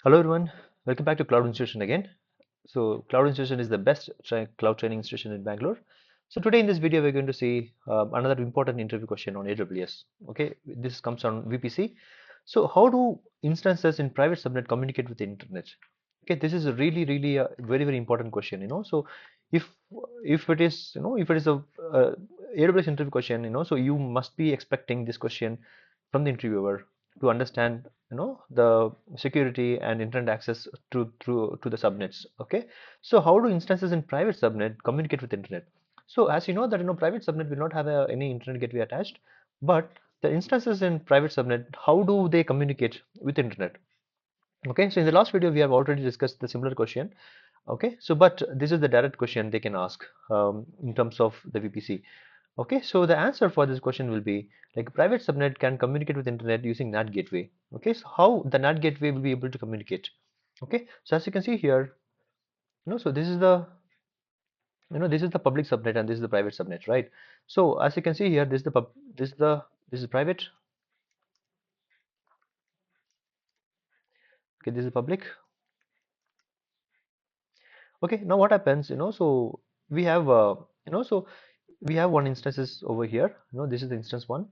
Hello everyone, welcome back to Cloud Institution again. So Cloud Institution is the best cloud training institution in Bangalore. So today in this video we're going to see another important interview question on AWS. Okay, this comes on VPC. So how do instances in private subnet communicate with the internet? Okay, this is a really a very important question. So if if it is if it is a AWS interview question, so you must be expecting this question from the interviewer to understand the security and internet access to the subnets. Okay, so how do instances in private subnet communicate with internet? So as you know that private subnet will not have any internet gateway attached, but the instances in private subnet, how do they communicate with internet? Okay, so in the last video we have already discussed the similar question. Okay, so but this is the direct question they can ask in terms of the VPC. Okay, so the answer for this question will be like private subnet can communicate with internet using NAT gateway. Okay, so how the NAT gateway will be able to communicate? Okay, so as you can see here, so this is the this is the public subnet and this is the private subnet, right? So as you can see here, this is the this is private. Okay, this is public. Okay, now what happens? So we have so we have one instances over here. This is the instance one,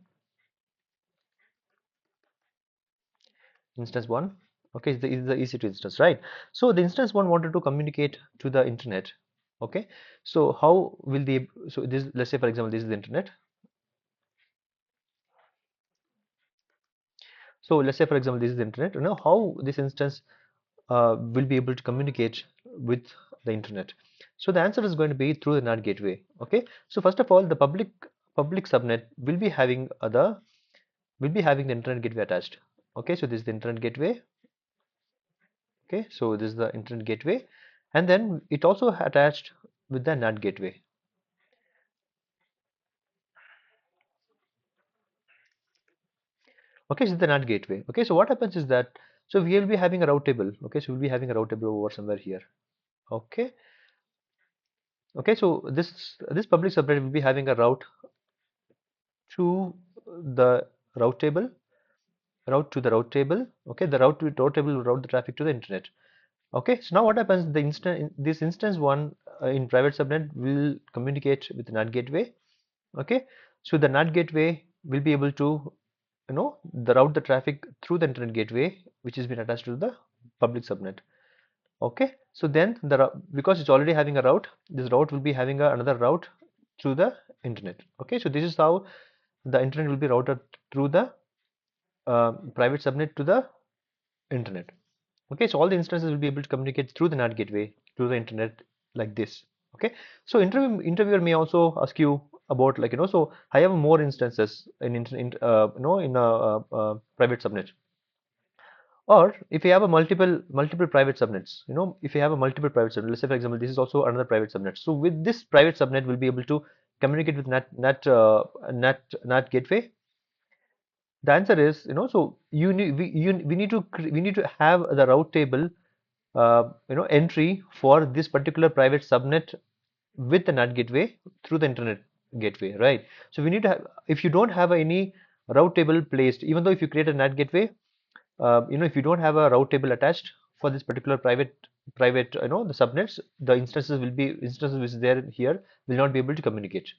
instance one. Okay, is the EC2 instance, right? So the instance one wanted to communicate to the internet. Okay, so how will the so this, let's say for example this is the internet. So let's say for example this is the internet. How this instance will be able to communicate with the internet? So the answer is going to be through the NAT gateway. Okay, so first of all, the public subnet will be having the internet gateway attached. Okay, so this is the internet gateway. Okay, so this is the internet gateway, and then it also attached with the NAT gateway. Okay, so the NAT gateway. Okay, so what happens is that so we will be having a route table. Okay, so we'll be having a route table over somewhere here. Okay, okay, so this public subnet will be having a route to the route table, route to the route table. Okay, the route table will route the traffic to the internet. Okay, so now what happens? This instance one in private subnet will communicate with the NAT gateway. Okay, so the NAT gateway will be able to the route the traffic through the internet gateway, which has been attached to the public subnet. Okay, so then because it's already having a route, this route will be having another route through the internet. Okay, so this is how the internet will be routed through the private subnet to the internet. Okay, so all the instances will be able to communicate through the NAT gateway to the internet like this. Okay, so interviewer may also ask you about like so I have more instances in private subnet, or if you have a multiple private subnets, if you have a multiple private subnet, let's say for example this is also another private subnet. So with this private subnet will be able to communicate with NAT gateway. The answer is so we need to have the route table entry for this particular private subnet with the NAT gateway through the internet gateway, right? So we need to have, if you don't have any route table placed, even though if you create a NAT gateway, if you don't have a route table attached for this particular private the subnets, the instances which is there here will not be able to communicate.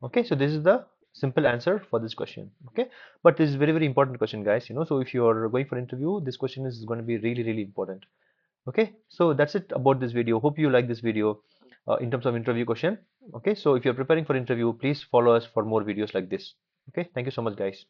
Okay, so this is the simple answer for this question. Okay, but this is very important question, guys. So if you are going for interview, this question is going to be really important. Okay, so that's it about this video. Hope you like this video in terms of interview question. Okay, so if you're preparing for interview, please follow us for more videos like this. Okay, thank you so much, guys.